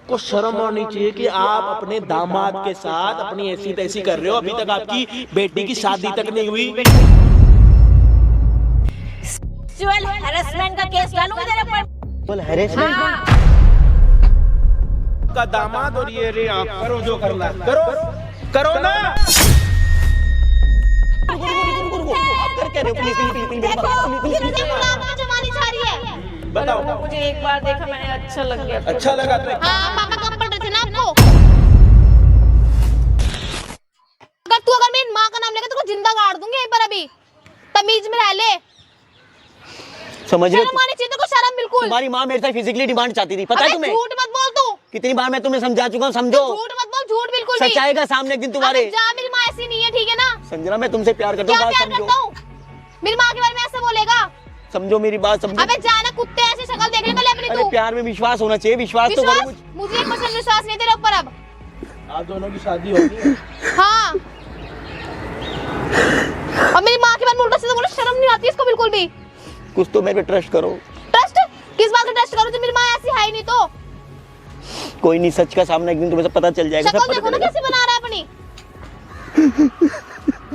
आपको शर्म होनी चाहिए कि आप अपने दामाद के साथ अपनी ऐसी तैसी कर रहे हो। अभी तक आपकी बेटी की शादी तक नहीं हुई। हैरेसमेंट का केस डालूंगी तेरे पर। हैरेसमेंट का दामाद और ये रे आप करो जो करना है करो, करो ना। बताओ, मुझे एक बार देखा मैंने, अच्छा लग गया। अच्छा लगा तो हाँ, पापा कम पढ़ रहे थे ना आपको। अगर मेरी माँ का नाम लेगा तो जिंदा गाड़ दूंगी यहीं पर। अभी तमीज में रह ले। समझ रहे हो? शर्म आनी चाहिए तेरे को, शर्म बिल्कुल। तुम्हारी माँ मेरे से फिजिकली डिमांड चाहती थी, पता है तुम्हें? झूठ मत बोल तू। कितनी बार मैं तुम्हें समझा चुका हूँ, समझो। झूठ मत बोल, झूठ बिल्कुल भी। सच आएगा सामने एक दिन तुम्हारे। जा, मेरी माँ ऐसी नहीं है, ठीक है ना? संजना मैं तुमसे प्यार करता हूँ, क्या बात प्यार करता समझो। हूँ? मेरी माँ के बारे में ऐसे बोलेगा? समझो मेरी बात, समझो। अबे जाना, कुत्ते ऐसी शक्ल देखने को ले अपनी अरे तू। प्यार में विश्वास होना चाहिए, विश्वास तो करो। मुझे 1% विश्वास नहीं तेरे ऊपर अब। आप दोनों की शादी होगी है। हाँ, और मेरी माँ के बारे में उल्टा सीधा बोले, शर्म नहीं आती इसको बिल्कुल भी। कुछ तो मेरे पे ट्रस्ट करो। ट्रस्ट किस बात का ट्रस्ट करूं जब मेरी माँ ऐसी है ही नहीं तो? कोई नहीं, सच का सामना एक दिन तुम्हें सब पता चल जाएगा। शक्ल देखो ना कैसे बना रहा है अपनी।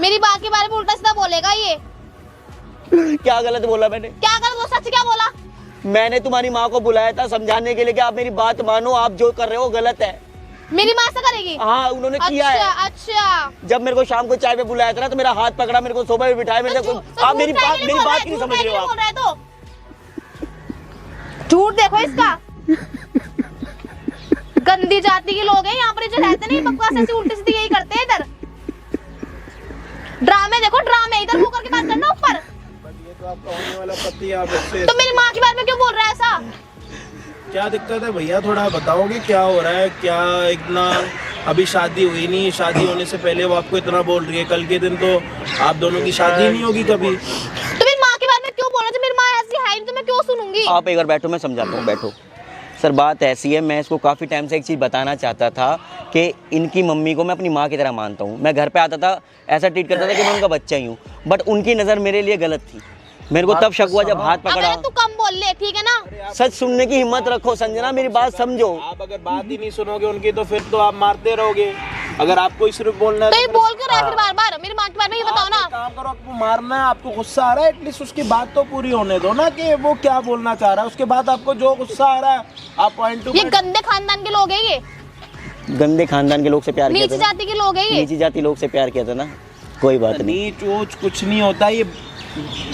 मेरी माँ के बारे में उल्टा सीधा बोलेगा ये। क्या गलत बोला मैंने? क्या कर दो, सच क्या बोला? मैंने तुम्हारी माँ को बुलाया था समझाने के लिए कि आप मेरी बात मानो, आप जो कर रहे हो गलत है। मेरी माँ ऐसा करेगी? हाँ, उन्होंने किया है। अच्छा। जब मेरे को शाम को चाय पे बुलाया था ना, तो मेरा हाथ पकड़ा, मेरे को सोफे पे बिठाया, मेरे को। आप मेरी बात क्यों नहीं समझ रहे हो? आप झूठ देखो इसका। गंदी जाति के लोग हैं यहाँ पर जो रहते नहीं, बकवास ऐसी उल्टी सीधी यही करते हैं इधर। ड्रामे देखो, ड्रामे। इधर मुंह करके बात करना ऊपर। ये तो आपका होने वाला पति है, आप इससे तो मेरी माँ के बारे में क्यों बोल रहा है ऐसा? क्या दिक्कत है भैया? थोड़ा बताओगे क्या हो रहा है? क्या इतना, अभी शादी हुई नहीं, शादी होने से पहले वो आपको इतना बोल रही है, कल के दिन तो आप दोनों की शादी नहीं होगी कभी। तो मेरी माँ के बारे में क्यों बोल रहा है? मेरी माँ ऐसी है नहीं तो मैं क्यों सुनूंगी? आप एक बार बैठो, मैं समझाता हूँ, बैठो। सर बात ऐसी है, मैं इसको काफ़ी टाइम से एक चीज़ बताना चाहता था कि इनकी मम्मी को मैं अपनी माँ की तरह मानता हूँ। मैं घर पे आता था, ऐसा ट्रीट करता था कि मैं उनका बच्चा ही हूँ, बट उनकी नज़र मेरे लिए गलत थी। मेरे को तब शक हुआ जब हाथ पकड़ा। तू कम बोल ले, ठीक है ना? सच सुनने की हिम्मत रखो संजना, मेरी बात समझो। आप अगर बात ही नहीं सुनोगे उनकी तो फिर तो आप मारते रहोगे। अगर आपको ही सिर्फ बोलना है तो ये बोल क्यों रहा है फिर बार बार? मेरी माँ के बारे में ये बताओ ना। काम करो, आपको मारना है, आपको गुस्सा आ रहा है, एटलीस्ट उसकी बात तो पूरी होने दो ना कि वो क्या बोलना चाह रहा है। उसके बाद आपको जो गुस्सा आ रहा है आप पॉइंट टू ये गंदे खानदान के लोग हैं ये। गंदे खानदान के लोग से प्यार किया था, नीची जाति के लोग हैं ये। नीची जाति लोग से प्यार किया था ना, कोई बात नहीं। नीच ऊंच कुछ नहीं होता, ये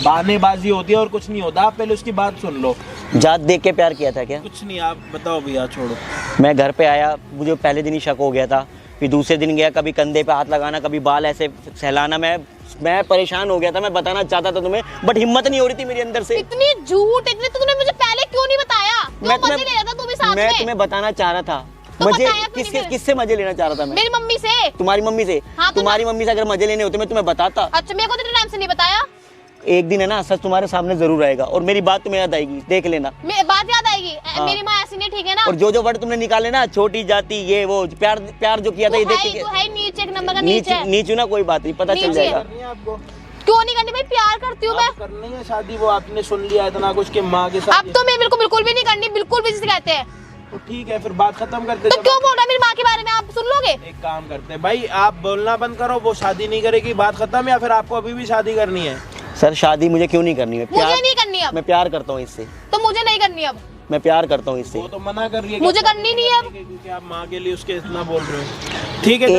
बहानेबाजी होती है और कुछ नहीं होता। आप पहले उसकी बात सुन लो। जात देख के प्यार किया था क्या? कुछ नहीं, आप बताओ भैया, छोड़ो। मैं घर पे आया, मुझे पहले दिन ही शक हो गया था, फिर दूसरे दिन गया, कभी कंधे पे हाथ लगाना, कभी बाल ऐसे सहलाना। मैं परेशान हो गया था, मैं बताना चाहता था तुम्हें, बट हिम्मत नहीं हो रही थी मेरे अंदर से। इतनी झूठ, इतनी तो तूने मुझे पहले क्यों नहीं बताया? क्यों मजे ले रहा था तू भी साथ में? मैं तुम्हें बताना चाह रहा था। तो मजे बताया क्यों नहीं? किससे मजे लेना चाह रहा था मैं? मेरी मम्मी से। तुम्हारी मम्मी से? हाँ, तुम्हारी मम्मी से अगर मजे लेने होते मैं तुम्हें बताता। अच्छा, मेरे को तो टाइम से नहीं बताया। एक दिन है ना, सच तुम्हारे सामने जरूर आएगा और मेरी बात तुम्हें याद आएगी, देख लेना। बात याद आएगी। मेरी माँ ऐसी नहीं, ठीक है ना? और जो वर्ड तुमने निकाले ना, छोटी जाति, ये वो प्यार प्यार जो किया था, ये देख के तू है नीचे, एक नंबर का नीचे। नीचू ना, कोई बात नहीं, पता चल जाएगा। आपको क्यों नहीं करनी भाई? प्यार करती हूँ मैं। करनी है शादी, वो आपने सुन लिया इतना कुछ कि माँ के साथ। अब तो मैं बिल्कुल भी नहीं करनी, बिल्कुल भी जिसे कहते हैं। तो ठीक है, फिर बात खत्म करते। तो क्यों बोल रहा है मेरी माँ के बारे में? आप सुन लोगे? एक काम करते हैं भाई, आप बोलना बंद करो, वो शादी नहीं करेगी, बात खत्म, या फिर आपको अभी भी शादी करनी है? सर शादी मुझे क्यों नहीं करनी है? मुझे नहीं करनी अब। मैं प्यार करता हूँ इससे। तो मुझे नहीं करनी अब। मैं प्यार करता हूँ इससे। वो तो मना कर रही है, मुझे करनी नहीं है अब। क्योंकि आप माँ के लिए उसके इतना बोल रहे हो। ठीक है,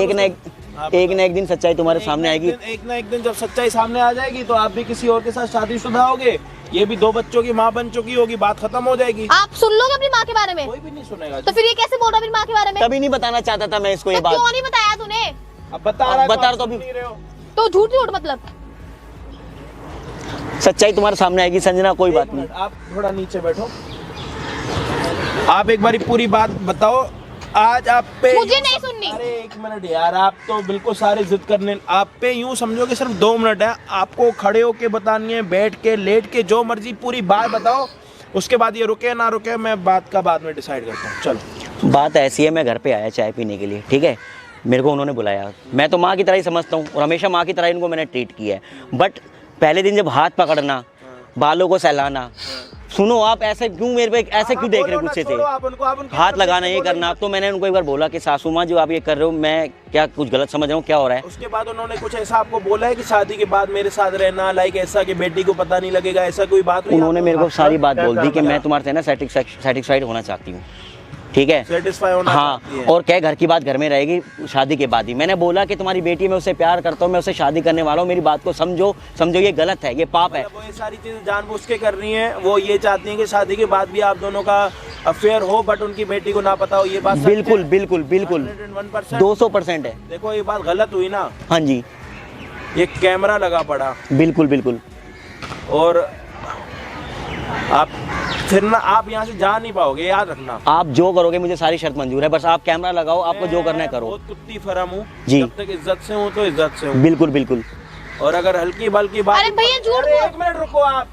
एक ना एक दिन सच्चाई तुम्हारे सामने आएगी। एक ना एक दिन जब सच्चाई सामने आ जाएगी तो आप भी किसी और के साथ शादीशुदा होगे, ये भी 2 बच्चों की माँ बन चुकी होगी, बात खत्म हो जाएगी। आप सुन लोगे अपनी माँ के बारे में? कोई भी नहीं सुनेगा। तो फिर ये कैसे बोल रहा है मेरी माँ के बारे में? कभी नहीं बताना चाहता था मैं इसको ये बात। क्यों नहीं बताया तूने? अब बता रहा तो अभी तो झूठ मतलब। सच्चाई तुम्हारे सामने आएगी संजना, कोई बात नहीं। आप थोड़ा नीचे बैठो, आप एक बारी पूरी बात बताओ। आज आप पे मुझे नहीं सुननी। अरे 1 मिनट यार, आप तो बिल्कुल सारे जिद करने। आप पे यूं समझो कि सिर्फ 2 मिनट है, आपको खड़े होके बतानी है, बैठ के, लेट के, जो मर्जी पूरी बात बताओ। उसके बाद ये रुके ना रुके मैं बात का बाद में डिसाइड करता हूँ। चलो, बात ऐसी है, मैं घर पे आया चाय पीने के लिए, ठीक है, मेरे को उन्होंने बुलाया। मैं तो माँ की तरह ही समझता हूँ और हमेशा माँ की तरह इनको मैंने ट्रीट किया है, बट पहले दिन जब हाथ पकड़ना, बालों को सहलाना, सुनो आप ऐसे क्यों मेरे पे ऐसे क्यों देख रहे हो गुस्से से? आप उनको हाथ लगाना ये करना। तो मैंने उनको एक बार बोला कि सासू माँ जो आप ये कर रहे हो, मैं क्या कुछ गलत समझ रहा हूँ, क्या हो रहा है? उसके बाद उन्होंने कुछ ऐसा आपको बोला है कि शादी के बाद मेरे साथ रहना, लाइक ऐसा कि बेटी को पता नहीं लगेगा, ऐसा कोई बात हुई? उन्होंने मेरे को सारी बात बोल दी कि मैं तुम्हारे से ना सेटिस्फाइड होना चाहती हूँ, ठीक है? सेटिस्फाई होना चाहती है। हाँ, और क्या घर की बात घर में रहेगी शादी के बाद ही। मैंने बोला कि तुम्हारी बेटी, मैं उससे प्यार करता हूँ, मैं उससे शादी करने वाला हूँ, मेरी बात को समझो, ये गलत है, ये पाप है। वो ये सारी चीजें जानबूझ के कर रही हैं, वो ये चाहती हैं कि शादी के बाद भी आप दोनों का अफेयर हो, बट उनकी बेटी को ना पता हो। ये बात बिल्कुल बिल्कुल बिल्कुल 200% है। देखो ये बात गलत हुई ना। हाँ जी, ये कैमरा लगा पड़ा, बिल्कुल बिल्कुल। और आप फिर ना आप यहाँ से जा नहीं पाओगे, याद रखना। आप जो करोगे मुझे सारी शर्त मंजूर है, बस आप कैमरा लगाओ, आपको जो करना है करो। बहुत कुत्ती फरम हूँ जी। जब तक इज्जत से हूँ तो इज्जत से हूँ। बिल्कुल बिल्कुल। और अगर हल्की बल्कि बात, अरे भैया झूठ अरे एक मिनट रुको आप,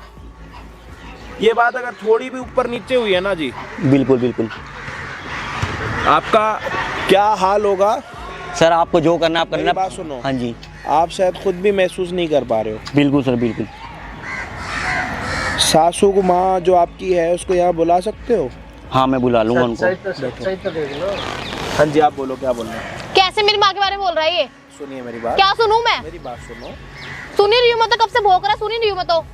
ये बात अगर थोड़ी भी ऊपर नीचे हुई है ना जी, बिल्कुल बिल्कुल, आपका क्या हाल होगा। सर आपको जो करना आप मेरी करना। बात सुनो, हाँ जी, आप शायद खुद भी महसूस नहीं कर पा रहे हो। बिल्कुल सर बिल्कुल। सासू को माँ जो आपकी है उसको यहाँ बुला सकते हो? हाँ मैं बुला लूंगा उनको। हाँ जी, आप बोलो, क्या बोलना है? कैसे मेरी माँ के बारे में बोल रहा है ये? सुनिए मेरी बात। क्या सुनूं मैं? मेरी बात सुनो। सुन ही रही हूँ मैं तो, कब से भौंक रहा है, सुन ही रही हूँ मैं तो।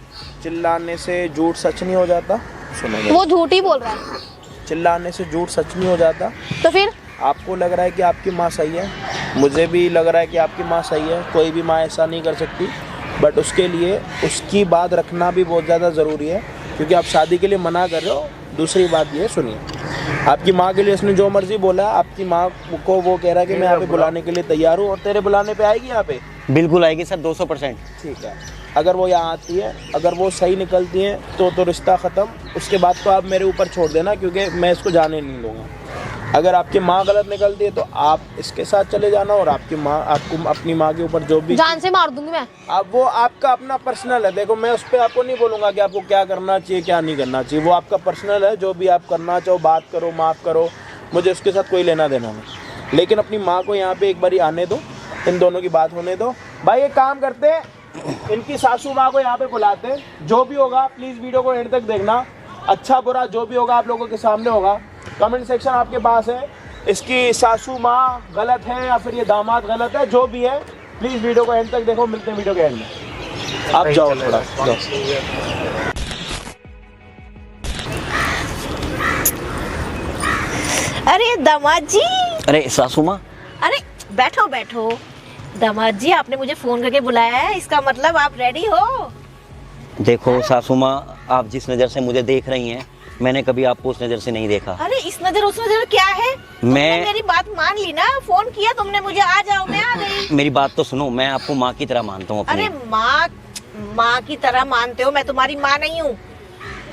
चिल्लाने से झूठ सच नहीं हो जाता। सुनो मेरी। वो झूठ ही बोल रहा है। चिल्लाने से झूठ सच नहीं हो जाता। तो फिर आपको लग रहा है कि आपकी माँ सही है, मुझे भी लग रहा है कि आपकी माँ सही है, कोई भी माँ ऐसा नहीं कर सकती, बट उसके लिए उसकी बात रखना भी बहुत ज़्यादा ज़रूरी है, क्योंकि आप शादी के लिए मना कर रहे हो। दूसरी बात ये सुनिए, आपकी माँ के लिए उसने जो मर्जी बोला, आपकी माँ को वो कह रहा है कि मैं यहाँ पे बुलाने के लिए तैयार हूँ, और तेरे बुलाने पे आएगी यहाँ पे? बिल्कुल आएगी सर, 200%। ठीक है, अगर वो यहाँ आती है, अगर वो सही निकलती हैं तो रिश्ता ख़त्म। उसके बाद तो आप मेरे ऊपर छोड़ देना, क्योंकि मैं इसको जाने नहीं दूँगा। अगर आपकी माँ गलत निकलती है तो आप इसके साथ चले जाना, और आपकी माँ, आपको अपनी माँ के ऊपर जो भी, जान से मार दूंगी मैं। अब वो आपका अपना पर्सनल है। देखो मैं उस पर आपको नहीं बोलूँगा कि आपको क्या करना चाहिए क्या नहीं करना चाहिए, वो आपका पर्सनल है। जो भी आप करना चाहो, बात करो, माफ़ करो, मुझे उसके साथ कोई लेना देना नहीं। लेकिन अपनी माँ को यहाँ पे एक बारी आने दो, इन दोनों की बात होने दो। भाई एक काम करते हैं, इनकी सासू माँ को यहाँ पे बुलाते हैं। जो भी होगा प्लीज़ वीडियो को एंड तक देखना, अच्छा बुरा जो भी होगा आप लोगों के सामने होगा। कमेंट सेक्शन आपके पास है, इसकी सासू माँ गलत है या फिर ये दामाद गलत है, जो भी है प्लीज़ वीडियो को एंड तक देखो। मिलते हैं वीडियो के एंड में। आप जाओ थोड़ा जाओ। अरे दामाद जी, अरे सासू माँ, अरे बैठो बैठो। दामाद जी आपने मुझे फोन करके बुलाया है, इसका मतलब आप रेडी हो? देखो सासू माँ, आप जिस नज़र से मुझे देख रही हैं, मैंने कभी आपको उस नज़र से नहीं देखा। अरे इस नजर उस नजर क्या है? तुमने मेरी बात मान ली ना, फोन किया तुमने मुझे, आ जाओ, मैं आ गई। मेरी बात तो सुनो, मैं आपको माँ की तरह मानता हूँ अपनी। अरे माँ की तरह मानते हो, मैं तुम्हारी माँ नहीं हूँ,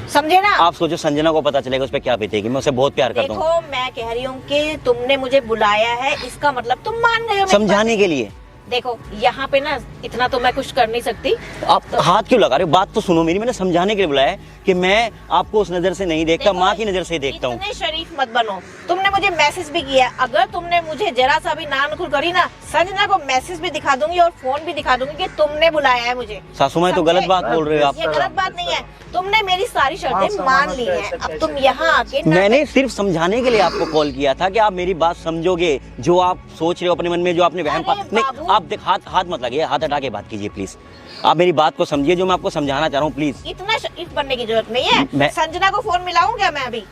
समझे ना? आप सोचो संजना को पता चलेगा उस पर क्या बीतेगी। मैं उसे बहुत प्यार करता हूँ। देखो मैं कह रही हूँ कि तुमने मुझे बुलाया है, इसका मतलब तुम मान गए हो मेरी समझाने के लिए। देखो यहाँ पे ना इतना तो मैं कुछ कर नहीं सकती। आप हाथ क्यों लगा रहे हो? बात तो सुनो मेरी। मैंने समझाने के लिए बुलाया है कि मैं आपको उस नजर से नहीं देखता, माँ की नजर से देखता हूँ। इतने शरीफ मत बनो। तुमने मुझे मैसेज भी किया, अगर तुमने मुझे जरा सा भी नानुकुर करी ना, संजना को मैसेज भी दिखा दूंगी और फोन भी दिखा दूंगी कि तुमने बुलाया है मुझे। सासू माँ तो गलत बात बोल रहे हो आप। ये गलत बात नहीं है, तुमने मेरी सारी शर्तें मान ली हैं। अब तुम यहाँ आके मैंने सिर्फ समझाने के लिए आपको कॉल किया था कि आप मेरी बात समझोगे, जो आप सोच रहे हो अपने मन में, जो आपने वहम नहीं। आप देख, हाथ मत लगिए, हाथ हटा के बात कीजिए प्लीज। आप मेरी बात को समझिए, जो मैं आपको समझाना चाह रहा हूँ, प्लीज। इतना शरीफ बनने की जरूरत नहीं है। संजना को फोन मिलाऊं क्या मैं अभी?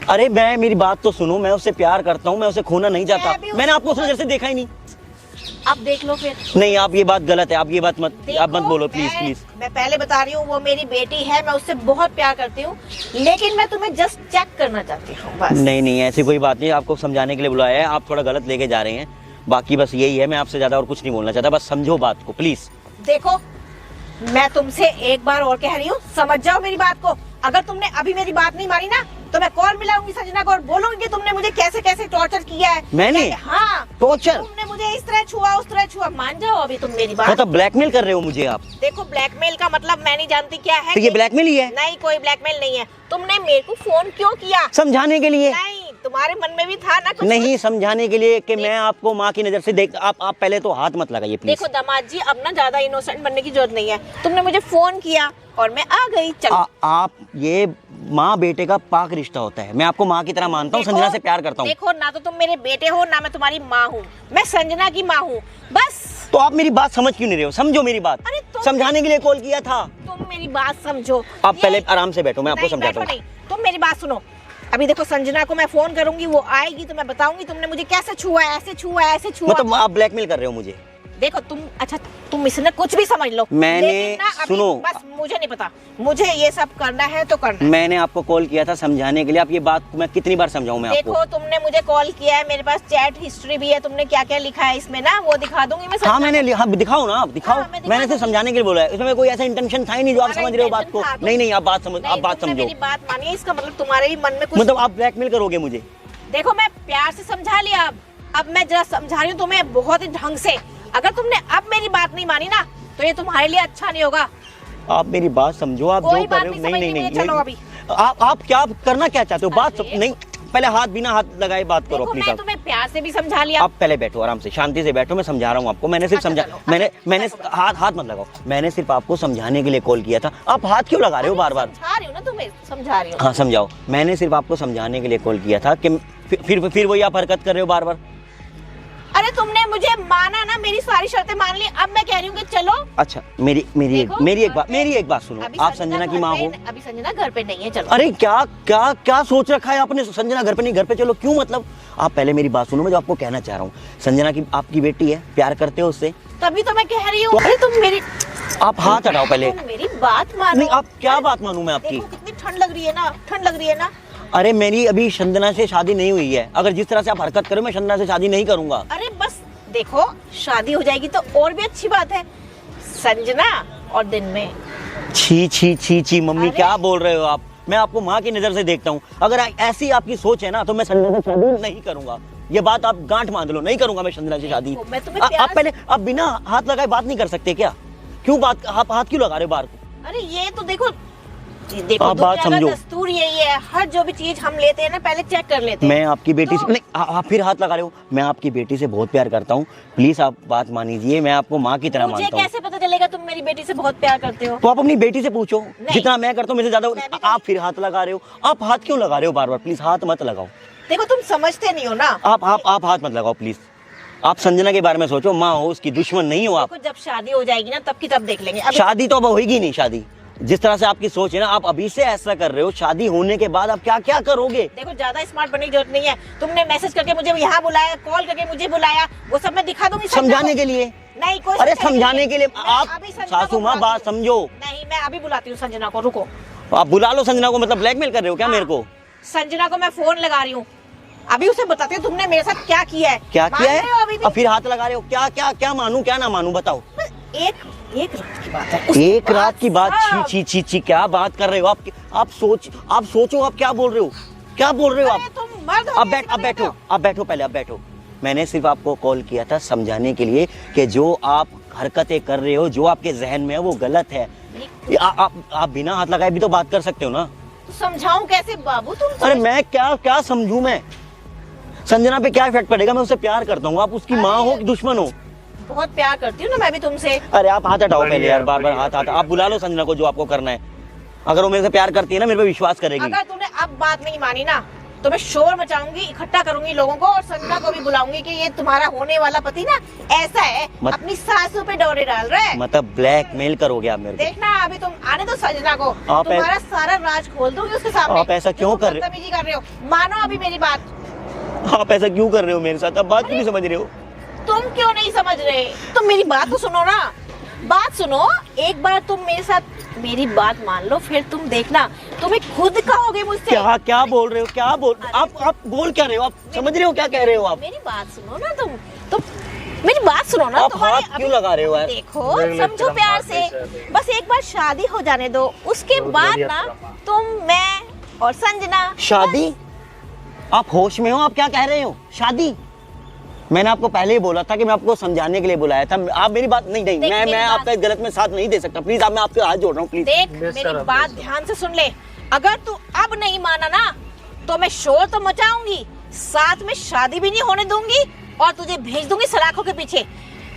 अरे मैं, मेरी बात तो सुनो, मैं उससे प्यार करता हूँ, मैं उसे खोना नहीं चाहता। मैंने आपको उस नजर से देखा ही नहीं। अब देख लो फिर। नहीं, आप ये बात गलत है, आप ये बात आप मत बोलो प्लीज प्लीज। मैं पहले बता रही हूँ, वो मेरी बेटी है, मैं उससे बहुत प्यार करती हूँ, लेकिन मैं तुम्हें जस्ट चेक करना चाहती हूँ बस। नहीं, ऐसी कोई बात नहीं, आपको समझाने के लिए बुलाया है, आप थोड़ा गलत लेके जा रहे हैं। बाकी बस यही है, मैं आपसे ज्यादा और कुछ नहीं बोलना चाहता, बस समझो बात को प्लीज। देखो मैं तुमसे एक बार और कह रही हूँ, समझ जाओ मेरी बात को। अगर तुमने अभी मेरी बात नहीं मानी ना, तो मैं कॉल मिलाऊंगी संजना को और बोलूंगी कि तुमने मुझे कैसे कैसे टॉर्चर किया है। मैंने? हाँ, टॉर्चर? तुमने मुझे इस तरह छुआ, उस तरह छुआ। मान जाओ अभी तुम मेरी बात। मतलब ब्लैकमेल कर रहे हो मुझे आप? देखो ब्लैकमेल का मतलब मैं नहीं जानती क्या है। तो ये ब्लैकमेल ही है? नहीं, कोई ब्लैकमेल नहीं है। तुमने मेरे को फोन क्यों किया? समझाने के लिए। नहीं, तुम्हारे मन में भी था ना कुछ? नहीं, समझाने के लिए कि मैं आपको माँ की नजर से देख। आप पहले तो हाथ मत लगाइए प्लीज। देखो दामाद जी, अब ना ज्यादा इनोसेंट बनने की जरूरत नहीं है। तुमने मुझे फोन किया और मैं आ गई। चल आप ये माँ बेटे का पाक रिश्ता होता है। मैं आपको माँ की तरह मानता हूँ, संजना से प्यार करता हूँ। देखो ना, तो तुम मेरे बेटे हो ना, मैं तुम्हारी माँ हूँ, मैं संजना की माँ हूँ बस। तो आप मेरी बात समझ क्यों नहीं रहे हो? समझो मेरी बात। अरे समझाने के लिए कॉल किया था। तुम मेरी बात समझो। आप ये- पहले आराम से बैठो, मैं आपको नहीं, समझाता बैठो हूँ। नहीं, तुम मेरी बात सुनो। अभी देखो, संजना को मैं फोन करूंगी, वो आएगी तो मैं बताऊंगी तुमने मुझे कैसे छुआ, ऐसे छुआ, ऐसे छुआ। मतलब आप ब्लैकमेल कर रहे हो मुझे? देखो तुम, अच्छा तुम इसने कुछ भी समझ लो, मैंने- लेकिन ना अभी सुनो। बस मुझे नहीं पता, मुझे ये सब करना है तो करना है। मैंने आपको कॉल किया था समझाने के लिए। आप ये बात मैं कितनी बार समझाऊं मैं आपको? देखो तुमने मुझे कॉल किया है, मेरे पास चैट हिस्ट्री भी है, तुमने क्या क्या लिखा है इसमें ना, वो दिखा दूंगी मैं। हाँ मैंने हाँ, दिखाओ ना, आप दिखाओ। हाँ, मैं दिखा मैंने सिर्फ दूंगी। समझाने के लिए बोला है, इसमें कोई ऐसा इंटेंशन था ही नहीं जो आप तुम्हारा समझ रहे हो बात को। intention था तो- नहीं नहीं, आप बात समझ, आप बात तुमने समझो। मेरी बात मानिए, इसका मतलब तुम्हारे भी मन में कुछ। मतलब आप ब्लैकमेल करोगे मुझे? देखो मैं प्यार से समझा लिया, अब मैं जरा समझा रही हूँ तुम्हें बहुत ही ढंग से। अगर तुमने अब मेरी बात नहीं मानी ना, तो ये तुम्हारे लिए अच्छा नहीं होगा। आप मेरी बात समझो, आप कोई जो कर बात रहे हो। नहीं नहीं समझनी नहीं मुझे, नहीं, चलो अभी। आप क्या करना क्या चाहते हो? बात अरे। नहीं, पहले हाथ बिना हाथ लगाए बात करो देखो अपनी मैं साथ। तुम्हें प्यार से भी समझा लिया। आप पहले बैठो, आराम से शांति से बैठो, मैं समझा रहा हूँ आपको। मैंने सिर्फ अच्छा, समझा, चलो, मैंने अच्छा, हाथ मत लगाओ। मैंने सिर्फ आपको समझाने के लिए कॉल किया था। आप हाथ क्यों लगा रहे हो बार बार? समझा रही हूँ ना तुम्हें, समझा रही हूँ। हाँ समझाओ। मैंने सिर्फ आपको समझाने के लिए कॉल किया था कि फिर वही आप हरकत कर रहे हो बार बार। अरे तुमने मुझे माना ना, मेरी सारी शर्तें मान ली, अब मैं कह रही हूँ कि चलो। अच्छा मेरी देखो, एक बात सुनो। अभी आप संजना की घर माँ पे- हो। अभी संजना घर पे नहीं है, चलो। अरे क्या क्या क्या सोच रखा है आपने? संजना घर पे नहीं, घर पे चलो क्यों? मतलब आप पहले मेरी बात सुनो, मैं जो आपको कहना चाह रहा हूँ। संजना की आपकी बेटी है, प्यार करते हो उससे? तभी तो मैं कह रही हूँ। अरे तुम मेरी आप हाथ हटाओ पहले। तुम मेरी बात मानो। नहीं, आप क्या बात मानूं मैं आपकी? देखो कितनी ठंड लग रही है ना, ठंड लग रही है ना। अरे मेरी अभी संजना से शादी नहीं हुई है। अगर जिस तरह से आप हरकत करो, मैं संजना से शादी नहीं करूंगा। अरे बस देखो, शादी हो जाएगी तो और भी अच्छी बात है। संजना और दिन में। छी छी छी छी मम्मी, अरे। क्या बोल रहे हो आप? मैं आपको माँ की नजर से देखता हूँ। अगर ऐसी आपकी सोच है ना, तो मैं संजना से शादी नहीं करूंगा। ये बात आप गांठ बांध लो, नहीं करूंगा मैं संजना से शादी। देखो, मैं तुम्हें प्यार आप पहले, आप बिना हाथ लगाए बात नहीं कर सकते क्या? क्यों बात, आप हाथ क्यों लगा रहे हो बाहर को? अरे ये तो देखो, ये देखो आप बात दुनिया का समझो। दस्तूर यही है, हर जो भी चीज हम लेते हैं ना पहले चेक कर लेते हैं। मैं आपकी बेटी तो- से नहीं, आप फिर हाथ लगा रहे हो। मैं आपकी बेटी से बहुत प्यार करता हूँ, प्लीज आप बात मानीजिए। मैं आपको माँ की तरह मुझे मानता हूँ। कैसे पता चलेगा तुम मेरी बेटी से बहुत प्यार करते हो? तो आप अपनी बेटी से पूछो, नहीं। जितना मैं करता हूँ मेरे से ज्यादा मैं भी आप फिर हाथ लगा रहे हो। आप हाथ क्यों लगा रहे हो बार बार? प्लीज हाथ मत लगाओ। देखो तुम समझते नहीं हो ना। आप हाथ मत लगाओ प्लीज। आप संजना के बारे में सोचो, माँ हो उसकी, दुश्मन नहीं हो आप। देखो जब शादी हो जाएगी ना, तब की तब देख लेंगे। अभी शादी तो अब होगी नहीं। शादी जिस तरह से आपकी सोच है ना, आप अभी से ऐसा कर रहे हो, शादी होने के बाद आप क्या क्या करोगे? देखो ज्यादा स्मार्ट बनने की जरूरत नहीं है। तुमने मैसेज करके मुझे यहाँ बुलाया, कॉल करके मुझे बुलाया, वो सब मैं दिखा दूंगी संजना समझाने को। के लिए? नहीं कोई अरे समझाने समझाने के लिए मैं आप, अभी संजना सासू को माँ बुलाती बात हूँ। समझो। नहीं मैं अभी बुलाती हूँ संजना को, रुको। आप बुला लो संजना को, मतलब ब्लैकमेल कर रहे हो क्या मेरे को? संजना को मैं फोन लगा रही हूँ, अभी उसे बताती हूँ तुमने मेरे साथ क्या किया है। क्या मान किया रहे हो अभी है? भी? अब फिर हाथ लगा रहे हो। क्या क्या क्या मानूं क्या ना मानूं बताओ? एक रात की बात है। उसके एक रात की बात? सब- छी छी छी छी, क्या बात कर रहे हो आप? आप सोचो आप क्या बोल रहे हो? क्या बोल रहे हो अरे आप? तुम मर्द हो अब गए, बैठो पहले, अब बैठो। मैंने सिर्फ आपको कॉल किया था समझाने के लिए कि जो आप हरकतें कर रहे हो, जो आपके जहन में है, वो गलत है। आप बिना हाथ लगाए भी तो बात कर सकते हो ना। तो समझाऊं कैसे बाबू तुम? अरे मैं क्या समझूं मैं? संजना पे क्या इफेक्ट पड़ेगा? मैं उससे प्यार करता हूँ। आप उसकी माँ हो कि दुश्मन हो? बहुत प्यार करती हूँ ना मैं भी तुमसे। अरे आप हाथ हटाओ पहले यार, बार बार हाथ आप बुला लो संजना को, जो आपको करना है। अगर वो मेरे से प्यार करती है ना, मेरे पे विश्वास करेगी। अगर तूने अब बात नहीं मानी ना, तो मैं शोर मचाऊंगी, इकट्ठा करूंगी लोगों को, और संजना को भी बुलाऊंगी कि ये तुम्हारा होने वाला पति ना ऐसा है, अपनी सासू पे डोरे डाल रहा है। मतलब ब्लैकमेल करोगे आप मेरे को? देखना अभी तुम आने दो संजना को, आप तुम्हारा सारा राज खोल दूंगी उसके सामने। आप ऐसा क्यों कर रहे हो? बदतमीजी कर रहे हो, मानो अभी मेरी बात। आप ऐसा क्यों कर रहे हो मेरे साथ? अब बात क्यों नहीं समझ रहे हो? तुम क्यों नहीं समझ रहे? तुम मेरी बात तो सुनो ना, बात सुनो। एक बार तुम मेरे साथ मेरी बात मान लो, फिर तुम देखना, तुम्हें खुद कहोगे मुझसे। क्या बोल रहे हो? क्या बोल आप बोल क्या रहे हो? आप समझ रहे हो क्या कह रहे हो आप? मेरी बात सुनो ना, तुम मेरी बात सुनो ना। आप तुम्हारे हाथ क्यों लगा रहे हो यार? देखो समझो प्यार से, बस एक बार शादी हो जाने दो, उसके बाद ना तुम, मैं और संजना। शादी? आप होश में हो? आप क्या कह रहे हो? शादी? मैंने आपको पहले ही बोला था कि मैं आपको समझाने के लिए बुलाया था। आप मेरी बात नहीं, देख, मेरी मैं बात- आपका इस गलत में साथ नहीं दे सकता। प्लीज मैं आपके हाथ जोड़ रहा हूँ, प्लीज। देख मेरी बात ध्यान से सुन ले, अगर तू अब नहीं माना ना, तो मैं शोर तो मचाऊंगी, साथ में शादी भी नहीं होने दूंगी, और तुझे भेज दूंगी सलाखों के पीछे।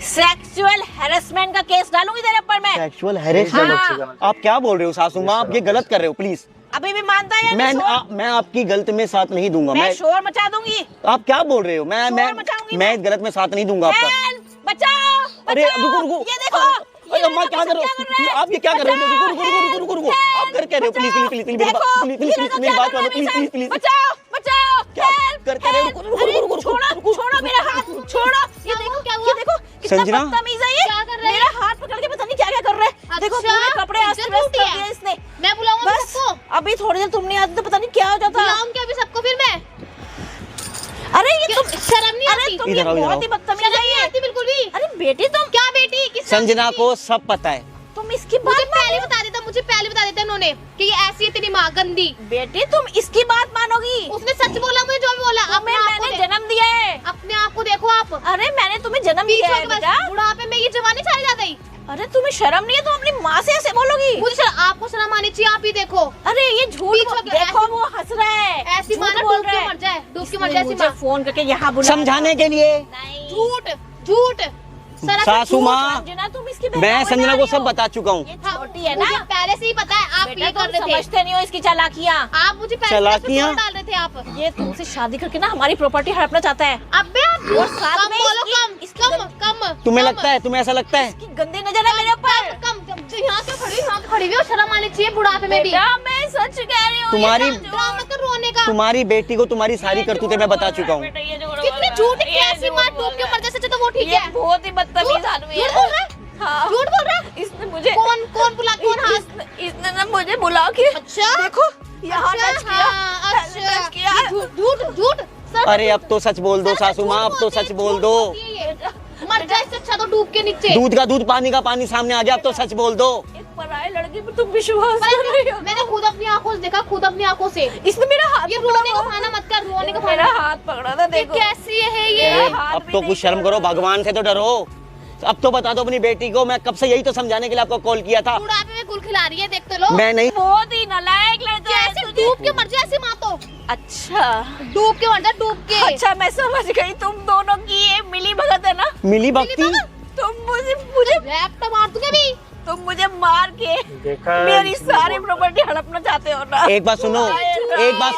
सेक्सुअल हैरेसमेंट का केस डालूंगी तेरे ऊपर मैं। Sexual harassment? हाँ। आप क्या बोल रहे हो सासू माँ? आप ये गलत कर रहे हो, प्लीज। अभी भी मानता है या नहीं शोर? मैं आपकी गलत में साथ नहीं दूंगा। मैं शोर मचा दूंगी। आप क्या बोल रहे हो? शोर मचाऊंगी मैं गलत में साथ नहीं दूंगा आपका। हेल्प, बचाओ, अरे बचाओ। रुको। ये देखो, अरे अम्मा क्या कर रहे हो? आप ये क्या कर रहे हो? रुको। आप कर क्या रहे हो? प्लीज मेरी बात मानो। प्लीज। बचाओ, क्या कर रहे हो? रुको। छोड़ो मेरा हाथ, छोड़ो। ये देखो क्या हुआ? ये देखो कितना संजना? बदतमीज है ये। क्या कर रहा है? मेरा हाथ पकड़ के पता नहीं क्या कर रहा है। देखो अच्छा, पूरे कपड़े इज्जत अस्त व्यस्त लूटी कर है। दिए इसने। मैं बुलाऊंगा बस सबको। अभी थोड़ी देर तुम नहीं आती तो पता नहीं क्या हो जाता। बुलाऊंगी अभी सबको फिर मैं। अरे ये तुम शर्म नहीं अरे आती? तुम ये इधर आओ, इधर बहुत ही आओ। बदतमीज शर्म है नहीं ये। आती बिल्कुल भी? अरे बेटी तुम क्या बेटी? किस संजना को सब पता है। तुम इसकी मुझे बात पहले बता देता उन्होंने कि ये ऐसी है तेरी माँ गंदी। बेटी तुम इसकी बात मानोगी? उसने सच बोला मुझे जो भी बोला। तुम्हें मैंने जन्म दिया है। अपने आप को देखो आप। अरे मैंने तुम्हें जन्म दिया है बेटा। बुढ़ापे में ये जवानी चली जाती। अरे तुम्हें शर्म नहीं है? तुम अपनी माँ से ऐसे बोलोगी? मुझे आपको शर्म आनी चाहिए। आप ही देखो। अरे ये झूठ पीछे के देखो ऐसी- वो हंस रहा है। ऐसी झूठ माँ ना बोल डूब रहा के है। मर जाए। डूब के मर इसने जाए ऐसी मुझे माँ। फोन करके यहाँ बुलाया। समझाने के लिए। नहीं। झूठ सरासर सासू झूठ। माँ, संजना तुम इसकी बहन मैं को संजना बना को रही सब हो। बता चुका हूँ। ये हाँ, छोटी है ना। मुझे पहले से ही पता है आप बेटा ये कर तुम रहे थे। समझते नहीं हो इसकी चालाकियाँ। आप मुझे पहले से चालाकियाँ? इसमें डाल रहे थे आप। ये तुमसे शादी करके ना हमारी प्रॉपर्टी हड़पना चाहता है। अबे आप और साथ कम में बोलो। इसकी- कम तुम्हें लगता है? तुम्हें ऐसा लगता है? इसकी गंदी नजर है मेरे ऊपर। कम यहाँ क्यों खड़ी? यहाँ क्यों खड़ी हुई हो? शर्म आनी चाहिए बुढ़ापे में भी। बेटा मैं सच कह रही हूँ। तुम्हारी- ये ड्रामा कर रोने का। तुम्हारी बेटी को तुम्हारी सारी करतूतें मैं बता चुका हूँ। कितने झूठ है? कैसी माँ डूब के मर जाए सच्चा तो वो ठीक ये है। बहुत ही बदतमीज आदमी है। झूठ बोल रहा है? हाँ। झूठ बोल रहा है? इसने मुझे कौन बुला कौन हाथ? इसने ना मुझे बुला के अच्छा देखो यहाँ अच्छा, टच किया। हाँ, पहले अच्छा। टच किया। झूठ सर, अरे अब तो सच बोल दो सासू माँ, अब तो सच बोल दो। मर जाए इससे अच्छा तो डूब के नीचे। दूध का दूध पानी का पानी सामने आ गया, अब तो सच बोल दो। एक पराये लड़के पे तुम विश्वास कर रही हो। मैंने खुद अपनी आंखों से देखा, खुद अपनी आंखों से। इसने मेरा हाथ ये पकड़ा रोने का हुआ। बहाना मत कर, रोने का मेरा बहाना। हाथ पकड़ा था देखो। कैसी है ये? हाथ अब भी तो नहीं कुछ शर्म करो, भगवान से तो डरो। अब तो बता दो अपनी बेटी को। मैं कब से यही तो समझाने के लिए आपको कॉल किया था। बुढ़ापे में गुल खिला रही है, देख तो लो। मैं नहीं। बहुत ही नालायक लड़का है कैसे तुझे। डूब के मर जाए ऐसी माँ तो। अच्छा डूब के मर जाए, डूब के। अच्छा मैं समझ गई तुम दोनों की ये मिली भगत है ना। मिली भक्ति। तुम मुझे रैप तो मार दूंगा भी। तुम मुझे मार के मेरी सारी प्रॉपर्टी हड़पना चाहते हो ना। एक बात सुनो, एक बात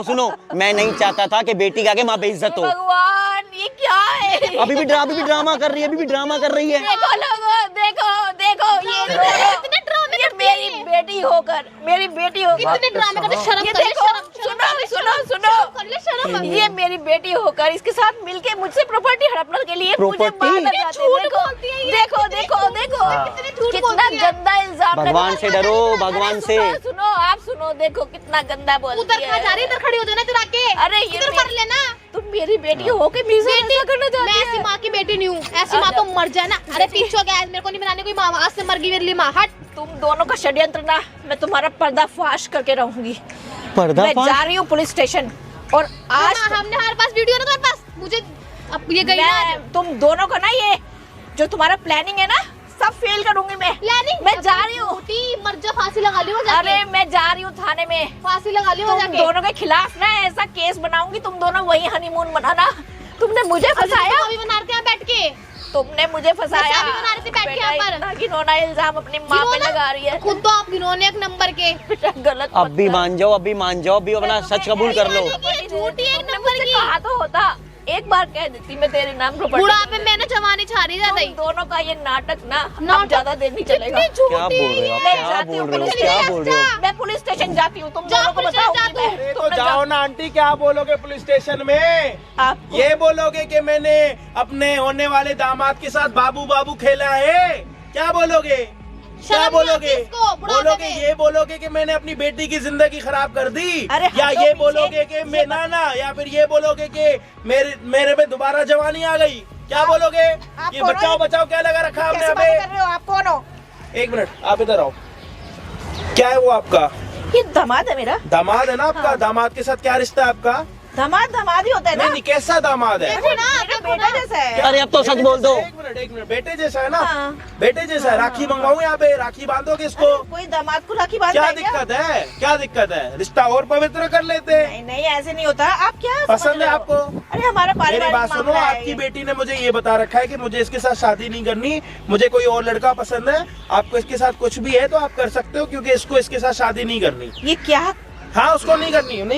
सुनो। मैं नहीं चाहता था कि बेटी के आगे माँ बेइज्जत हो। भगवान ये क्या है? अभी भी ड्रामा कर रही है, देखो लोगो, देखो ये कितने ड्रामे ये करती है मेरी ये। बेटी होकर कितने ड्रामे करते, शर्म ये कर ले, देखो, शर्म सुनो कर ले, शर्म कर ले। ये मेरी बेटी होकर इसके साथ मिलके मुझसे प्रॉपर्टी हड़पने के लिए मुझे प्रॉपर्टी? मारना चाहते हैं। झूठ बोलती है ये। देखो कितने झूठ कितना बोलती है। गंदा इल्जाम भगवान लगाती से है। डरो, अरे भगवान से। सुनो आप सुनो, देखो कितना गंदा बोलती उधर है। खा जा रही, इधर खड़ी हो जाना इधर आके। अरे ये इधर मेरी- कर लेना। तुम मेरी बेटी हो के मेरे साथ ऐसा करना मैं चाहती ऐसी है। माँ की बेटी नहीं हूँ। ऐसी माँ तो मर जाए ना। अरे पीछे हो गया, मेरे को नहीं बनाने कोई माँ। आज से मर गई मेरी माँ। हट। तुम दोनों का षड्यंत्र ना मैं तुम्हारा पर्दाफाश करके रहूंगी। मैं पर्दाफाश? जा रही हूँ पुलिस स्टेशन और आज हमने हमारे पास वीडियो ना तुम्हारे पास। मुझे अब ये गई ना। मैं तुम दोनों का ना ये जो तुम्हारा प्लानिंग है ना सब फेल करूंगी मैं। प्लानिंग मैं जा रही हूँ। मर जा, फांसी लगा लियो जाके। अरे मैं जा रही हूँ थाने में। फांसी लगा लियो तुम जाके। दोनों के खिलाफ ना ऐसा केस बनाऊंगी, तुम दोनों वही हनीमून मनाना। तुमने मुझे फंसाया, अभी बना रहे थे यहाँ बैठ के। तुमने मुझे फंसाया। शादी बना रहे थे बैठ के बेटा, यहाँ पर। इतना घिनौना इल्जाम अपनी माँ पे लगा रही है। खुद तो आप गिनोने एक नंबर के। बेटा गलत अब भी मान जाओ, अभी अपना सच कबूल कर लो। झूठी एक तुमने नंबर मुझसे की। कहा तो होता, एक बार कह देती मैं तेरे नाम प्रॉपर्टी। बुढ़ापे में ना जवानी छा रही ज्यादा ही। तुम दोनों का ये नाटक ना अब नाटक? ज्यादा देर नहीं चलेगा। कितनी झूठी क्या बोल रहे हो आप? मैं क्या जाती हूँ बोल रहे हो? पुलिस क्या स्टेशन। बोल रहे हो? मैं पुलिस स्टेशन जाती हूँ, तुम जाओ दोनों को पुलिस स्टेशन, बताऊंगी जा तू। मैं। तो तुमने जाओ ना आंटी, क्या बोलोगे पुलिस स्टेशन में? आपको ये बोलोगे कि मैंने अपने होने वाले दामाद के साथ बाबू बाबू खेला है? क्या बोलोगे? क्या शर्म नहीं बोलोगे? आती इसको, बुढ़ापे बोलोगे में। ये बोलोगे कि मैंने अपनी बेटी की जिंदगी खराब कर दी? अरे या हटो ये पीछे। बोलोगे कि मैं ना या फिर ये बोलोगे कि मेरे पे दोबारा जवानी आ गई? क्या बोलोगे? आप ये कौन हो? बचाओ क्या लगा रखा आपने कैसे बातें कर हमें? रहे हो? आप कौन हो? एक मिनट, आप इधर आओ। क्या है वो आपका ये दामाद है मेरा। दामाद है ना आपका? हाँ। दामाद के साथ क्या रिश्ता है आपका? दामाद ही होता है ना। नहीं, कैसा दामाद है? देखो ना, देखो बेटा ना। जैसा है। अरे अब तो सच बोल दो। एक मिनट, बेटे जैसा है ना? हाँ। बेटे जैसा है। राखी मंगवाऊं यहाँ पे? राखी बांधोगे इसको? कोई दामाद को राखी बांधता क्या है क्या? दिक्कत है? क्या दिक्कत है? रिश्ता और पवित्र कर लेते। नहीं नहीं, ऐसे नहीं होता। आप क्या समझ पसंद है रहे हो? आपको? अरे हमारा मेरी पारिवारिक बात सुनो, मामला है आपकी ये। बेटी ने मुझे ये बता रखा है कि मुझे इसके साथ शादी नहीं करनी, मुझे कोई और लड़का पसंद है। आपको इसके साथ कुछ भी है तो आप कर सकते हो, क्योंकि इसको इसके साथ शादी नहीं करनी। ये क्या? हाँ, उसको नहीं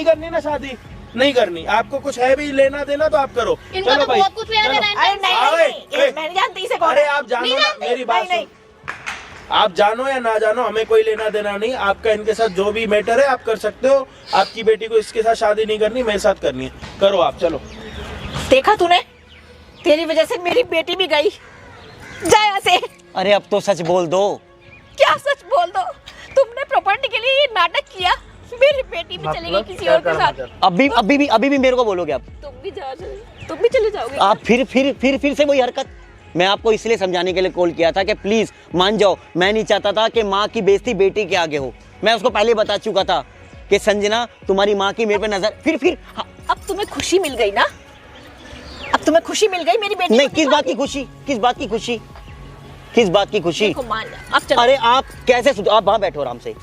करनी ना शादी, नहीं करनी। आपको कुछ है भी लेना देना तो आप करो। इनको चलो तो भाई, बहुत कुछ लेना चलो। देना है। अरे नहीं अरे, नहीं, नहीं, ए, मैं नहीं जानती इसे कौन अरे है। आप जानो नहीं ना, जानती? मेरी बात नहीं, सुनो। आप जानो या ना जानो, हमें कोई लेना देना नहीं। आपका इनके साथ जो भी मैटर है आप कर सकते हो। आपकी बेटी को इसके साथ शादी नहीं करनी, मेरे साथ करनी है। करो आप, चलो। देखा तूने, तेरी वजह से मेरी बेटी भी गई। जा यहाँ से। अरे अब तो सच बोल दो। क्या सच बोल दो? तुमने प्रॉपर्टी के लिए ये नाटक किया। मेरी बेटी भी चली गई किसी और के साथ। अभी भी मेरे को बोलोगे आप? तुम भी चले जाओगे। आप फिर से वही हरकत। मैं आपको इसलिए समझाने के लिए कॉल किया था कि प्लीज मान जाओ। मैं नहीं चाहता था कि माँ की बेइज्जती बेटी के आगे हो। मैं उसको पहले बता चुका था कि संजना, तुम्हारी माँ की मेरे पे नजर। फिर हाँ, अब तुम्हें खुशी मिल गई ना? अब तुम्हें खुशी मिल गई मेरी बेटी नहीं, को किस दिखा बात की के? खुशी? किस बात की खुशी? किस बात की खुशी? देखो मान जा, अब चलो। अरे आप कैसे आप वहां बैठो आराम से।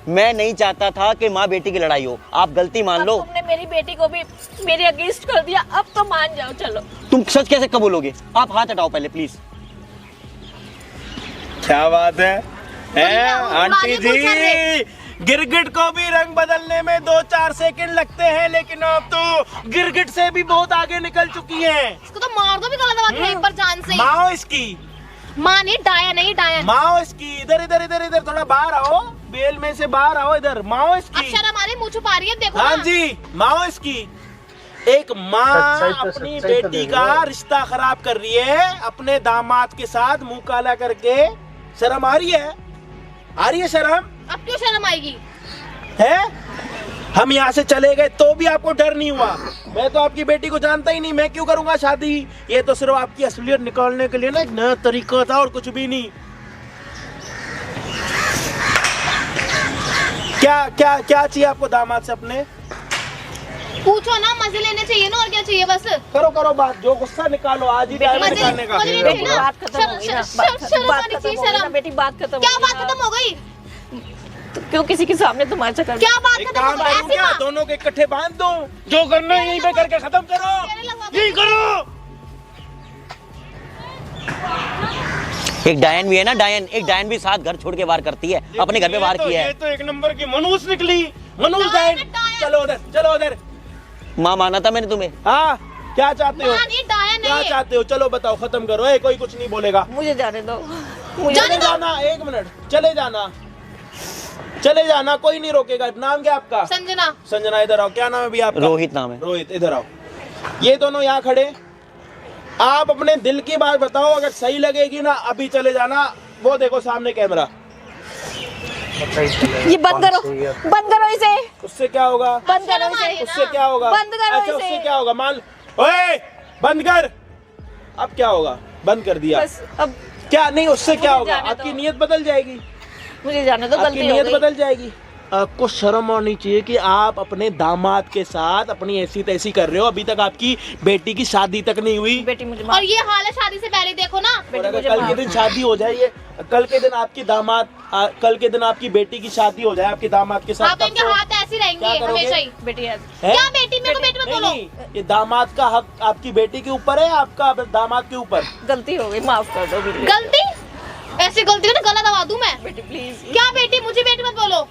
मैं नहीं चाहता था कि माँ बेटी की लड़ाई हो। आप गलती मान अब लो। तुमने मेरी बेटी को भी मेरे अगेंस्ट कर दिया। अब तो मान जाओ, चलो। तुम सच कैसे कबूलोगे? आप हाथ हटाओ पहले प्लीज। क्या बात है आंटी पूछ रहे। जी? गिरगिट को भी रंग बदलने में 2-4 सेकंड लगते हैं, लेकिन अब तो गिरगिट से भी बहुत आगे निकल चुकी हैं। इसको तो मार दो भी गलत दबा के वहीं पर जान से। माओ इसकी, माँ नहीं, डायन नहीं, डायन। माओ इसकी। इधर इधर इधर इधर थोड़ा बाहर आओ, बेल में से बाहर आओ इधर। माओ अब इसकी। शर्म आ रही, मुंह छुपा रही है, देखो हाँ ना। जी, माओ इसकी। एक माँ अपनी बेटी का रिश्ता खराब कर रही है अपने दामाद के साथ, मुंह काला करके। शर्म आ रही है? आ रही है शर्म? अब क्यों शर्म आएगी? है? हम यहाँ से चले गए तो भी आपको डर नहीं हुआ? मैं तो आपकी बेटी को जानता ही नहीं, मैं क्यों करूंगा शादी? ये तो सिर्फ आपकी असलियत निकालने के लिए ना एक नया तरीका था, और कुछ भी नहीं। क्या चाहिए आपको दामाद से अपने? पूछो ना, मजे लेने चाहिए ना, और क्या चाहिए बस। करो बात, जो गुस्सा निकालो, आज ही टाइम मजे निकालने का। मजे लेने बेटी चाहिए ना। बात खत्म हो गई ना। शर्म बात आनी खत्म चाहिए, हो गई ना शर्म। बेटी, बात खत्म क्या हो बात गई ना। खत्म हो गई? तो क्यों किसी के सामने तुम ऐसा कर? क्या बात एक खत्म काम हो गई? करूं ऐसी क्या? माँ। दोनों के इकट्ठे बांध दो, जो करना है यहीं पे करके खत्म करो, यही करो। एक डायन भी है ना, डायन। एक डायन भी साथ घर छोड़ के वार करती है, अपने घर पे वार किया ये है। तो एक नंबर की मनूस निकली, मनूस डायन, डायन। डायन। चलो उधर। माँ माना था मैंने तुम्हें। हाँ, क्या चाहते हो? माँ नहीं, डायन क्या है। चाहते हो? चलो बताओ, खत्म करो। कोई कुछ नहीं बोलेगा। मुझे जाने दो। चले जाना, एक मिनट, चले जाना, कोई नहीं रोकेगा। नाम क्या आपका? संजना। संजना, इधर आओ। क्या नाम है भी आपका? रोहित नाम है। रोहित, इधर आओ। ये दोनों यहाँ खड़े, आप अपने दिल की बात बताओ। अगर सही लगेगी ना, अभी चले जाना। वो देखो सामने कैमरा, ये बंद करो इसे। उससे क्या होगा? बंद करो शर्म आ रही इसे। है ना। उससे क्या होगा? बंद करो अच्छा, इसे। उससे क्या होगा? मान, ओए, बंद कर। अब क्या होगा? बंद कर दिया। बस अब क्या नहीं, उससे क्या मुझे होगा? जाने आपकी दो। नीयत बदल जाएगी। मुझे जाने दो, आपकी गलती हो नीयत गई। बदल जाएगी। आपको शर्म आनी चाहिए कि आप अपने दामाद के साथ अपनी ऐसी तैसी कर रहे हो। अभी तक आपकी बेटी की शादी तक नहीं हुई। बेटी मुझे और माफ। ये हाल है शादी से पहले, देखो ना। और अगर मुझे कल के माफ दिन शादी हो जाए, ये कल के दिन आपकी कल के दिन आपकी बेटी की शादी हो जाए आपके दामाद के साथ, हाँ, तो तब इनके तो- हाथ ऐसे रहेंगे क्या करोगे? हमेशा ही। बेटी है। है? क्या बेटी? मेरे को बेटी मत नहीं, बोलो। नहीं, ये दामाद का हक आपकी बेटी के ऊपर है, आपका दामाद के ऊपर। गलती हो गई, माफ कर दो बेटी। गलती? ऐसी गलती ना गला दबा दूं मैं। बेटी प्लीज। क्या बेटी? मुझे बेटी मत बोलो।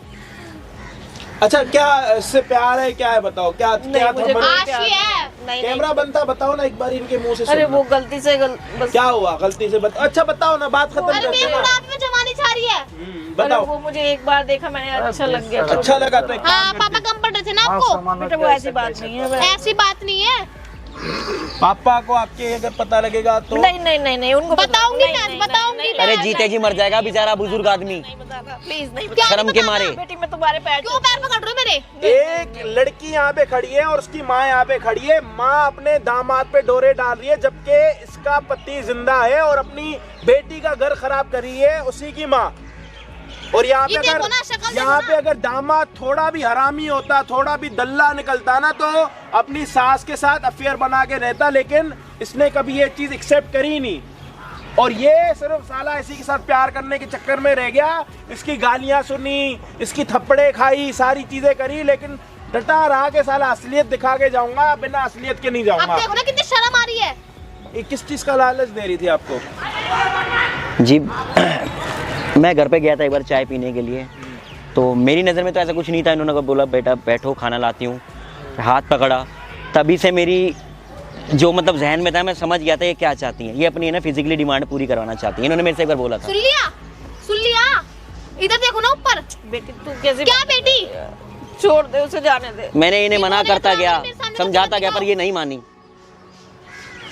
अच्छा, क्या इससे प्यार है? क्या है बताओ? क्या क्या मुझे था? कोई आशी है। नहीं कैमरा बनता, बताओ ना एक बार इनके मुंह से अरे सुनना। वो गलती से बस। क्या हुआ? गलती से अच्छा बताओ ना, बात खत्म अरे करते मेरे हैं ना। बुढ़ापे में जवानी छा रही है। अरे बताओ। वो मुझे एक बार देखा मैंने, अच्छा लग गया। अच्छा लगा तो एक काम हाँ, करते पापा कम पड़ रहे थे ना आपको। बेटा वो ऐसी बात नहीं है। ऐसी बात नहीं है। पापा को आपके अगर पता लगेगा तो नहीं उनको बताऊंगी मैं, बताऊंगी मैं। अरे जीते जी मर जाएगा बेचारा बुजुर्ग आदमी, प्लीज नहीं क्या शर्म के बताना? मारे। बेटी मैं तुम्हारे पैर क्यों पैर पकड़ रहे हो मेरे? एक लड़की यहाँ पे खड़ी है और उसकी माँ यहाँ पे खड़ी है। माँ अपने दामाद पे डोरे डाल रही है, जबकि इसका पति जिंदा है और अपनी बेटी का घर खराब कर रही है उसी की माँ। और यहाँ ये पे देखो ना, शक्ल अगर देखो यहाँ ना। पे अगर दामाद थोड़ा भी हरामी होता, थोड़ा भी दल्ला निकलता ना, तो अपनी सास के साथ अफेयर बना के रहता, लेकिन इसने कभी ये चीज एक्सेप्ट करी ही नहीं। और ये सिर्फ साला इसी के साथ प्यार करने के चक्कर में रह गया, इसकी गालियां सुनी, इसकी थप्पड़े खाई, सारी चीजें करी, लेकिन डटा रहा के साला असलियत दिखा के जाऊंगा, बिना असलियत के नहीं अब जाऊंगा। देखो ना कितनी शर्म आ रही है। ये किस चीज का लालच दे रही थी आपको? जी मैं घर पे गया था एक बार चाय पीने के लिए, तो मेरी नज़र में तो ऐसा कुछ नहीं था। इन्होंने बोला बेटा बैठो खाना लाती हूँ, हाथ पकड़ा, तभी से मेरी जो मतलब जहन में था, मैं समझ गया था ये क्या चाहती हैं। ये अपनी है ना फिजिकली डिमांड पूरी करवाना चाहती हैं। इन्होंने मेरे से एक बार बोला था। सुन लिया, सुन लिया, इधर देखो ना ऊपर। बेटी तू कैसे क्या बेटी? छोड़ दे उसे, जाने दे। मैंने इन्हें मना इन्होंने करता तो गया, मेरे सामने समझाता तो गया, पर दिखाओ। ये नहीं मानी।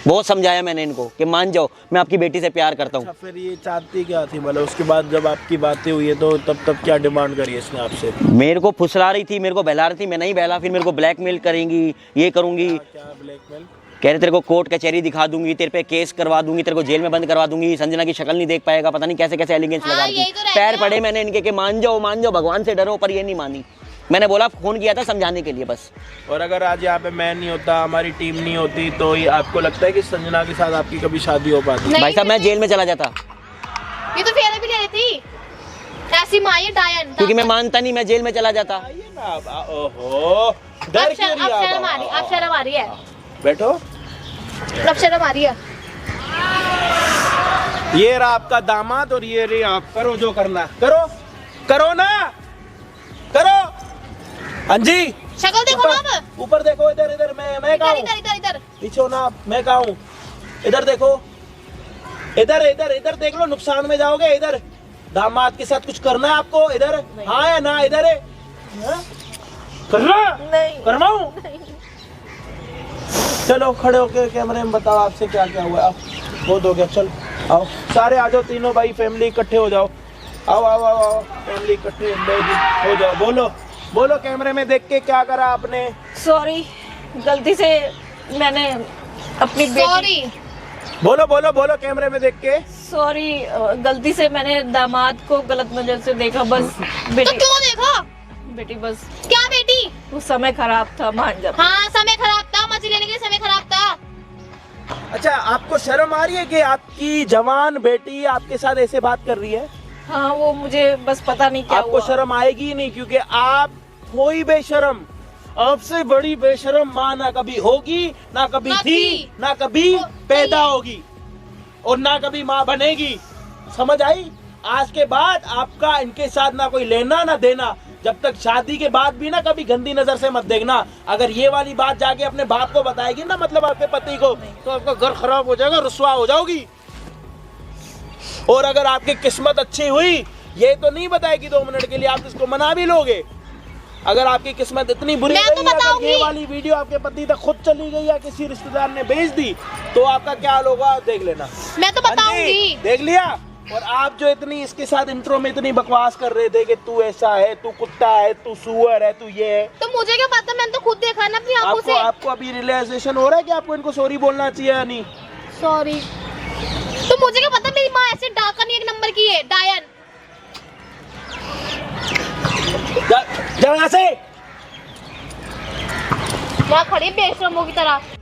बहुत समझाया मैंने इनको कि मान जाओ, मैं आपकी बेटी से प्यार करता हूँ। अच्छा, फिर ये चाहती क्या थी? मतलब उसके बाद जब आपकी बातें हुई है, तो तब क्या डिमांड करी इसने आपसे? मेरे को फुसला रही थी, मेरे को बहला रही थी, मैं नहीं बहला, फिर मेरे को ब्लैकमेल करेंगी, ये करूँगी। क्या ब्लैकमेल? कह रहे तेरे को कोर्ट कचहरी दिखा दूंगी, तेरे पे केस करवा दूंगी, तेरे को जेल में बंद करवा दूंगी, संजना की शक्ल नहीं देख पाएगा, पता नहीं कैसे कैसे एलिगेंस हाँ, लगा यही दी। तो रह पैर गया। पड़े मैंने इनके कि मान जाओ भगवान से डरो, पर ये नहीं मानी। मैंने बोला फोन किया था समझाने के लिए बस। और अगर आज यहाँ पे मैं नहीं होता, हमारी टीम नहीं होती, तो ये आपको लगता है कि संजना के साथ आपकी कभी शादी हो पाती? नहीं, भाई साहब मैं जेल में चला जाता, ये तो फेरे भी ले रही थी। ऐसी माँ ये डायन। क्योंकि मैं मानता नहीं, मैं जेल में चला जाता। आइए ना आप। ओहो, डर क्यों रही अब है शर्म आ रही, अब शर्म आ रही है, बैठो। अब शर्म आ रही है। ये रहा आपका दामाद, और ये रही आप। करो जो करना करो, करो ना, करो। हाँ जी, शक्ल देखो ना अब। ऊपर देखो, इधर इधर, मैं कहाँ इधर हूँ? इधर इधर इधर। पीछे हो ना आप, मैं कहाँ हूँ? इधर देखो, इधर इधर इधर देख लो, नुकसान में जाओगे। इधर दामाद के साथ कुछ करना है आपको? इधर हाँ है ना? इधर है, हाँ? करना नहीं। करवाऊं? चलो खड़े होके कैमरे में बताओ आपसे क्या क्या हुआ। आओ, बहुत हो गया, चल आओ सारे आ जाओ, तीनों भाई फैमिली इकट्ठे हो जाओ। आओ आओ आओ आओ, फैमिली इकट्ठे हो जाओ। बोलो बोलो, कैमरे में देख के क्या करा आपने? सॉरी, गलती से मैंने अपनी बेटी, सॉरी। बोलो बोलो बोलो, कैमरे में देख के। सॉरी, गलती से मैंने दामाद को गलत नजर से देखा, बस तो बेटी। क्यों देखो? बेटी बस क्या बेटी? वो समय खराब था, मान जा। हाँ, समय खराब था, मछली लेने के लिए समय खराब था। अच्छा, आपको शर्म आ रही है कि आपकी जवान बेटी आपके साथ ऐसे बात कर रही है? हाँ, वो मुझे बस पता नहीं क्या आपको हुआ। शर्म आएगी ही नहीं, क्योंकि आप कोई बेशरम, आपसे बड़ी बेशरम माँ ना कभी होगी, ना कभी ना थी, थी। ना कभी तो पैदा सही है। होगी, और ना कभी माँ बनेगी। समझ आई? आज के बाद आपका इनके साथ ना कोई लेना ना देना। जब तक शादी के बाद भी ना कभी गंदी नजर से मत देखना। अगर ये वाली बात जाके अपने बाप को बताएगी ना, मतलब आपके पति को, तो आपका घर खराब हो जाएगा, रुसवा हो जाओगी। और अगर आपकी किस्मत अच्छी हुई, ये तो नहीं बताएगी 2 मिनट के लिए, आप इसको मना भी लोगे। अगर आपकी किस्मत इतनी बुरी मैं तो रही, अगर बताऊंगी। ये वाली वीडियो आपके पति तक खुद चली गई या किसी रिश्तेदार ने भेज दी, तो आपका क्या हाल होगा देख लेना। मैं तो हाँ जी, बताऊंगी। देख लिया? और आप जो इतनी इसके साथ इंट्रो में इतनी बकवास कर रहे थे कि तू ऐसा है, तू कुत्ता है, तू सुअर है, तू ये है, तो मुझे क्या पता, मैंने तो खुद देखा ना अपनी आंखों आपको से। आपको अभी रियलाइजेशन हो रहा है कि आपको इनको सॉरी बोलना चाहिए या नहीं? सॉरी। तो मुझे क्या पता, मेरी माँ ऐसे डाकन एक नंबर की है, डायन। जा यहाँ से। वहाँ खड़ी है बेशरमों की तरह।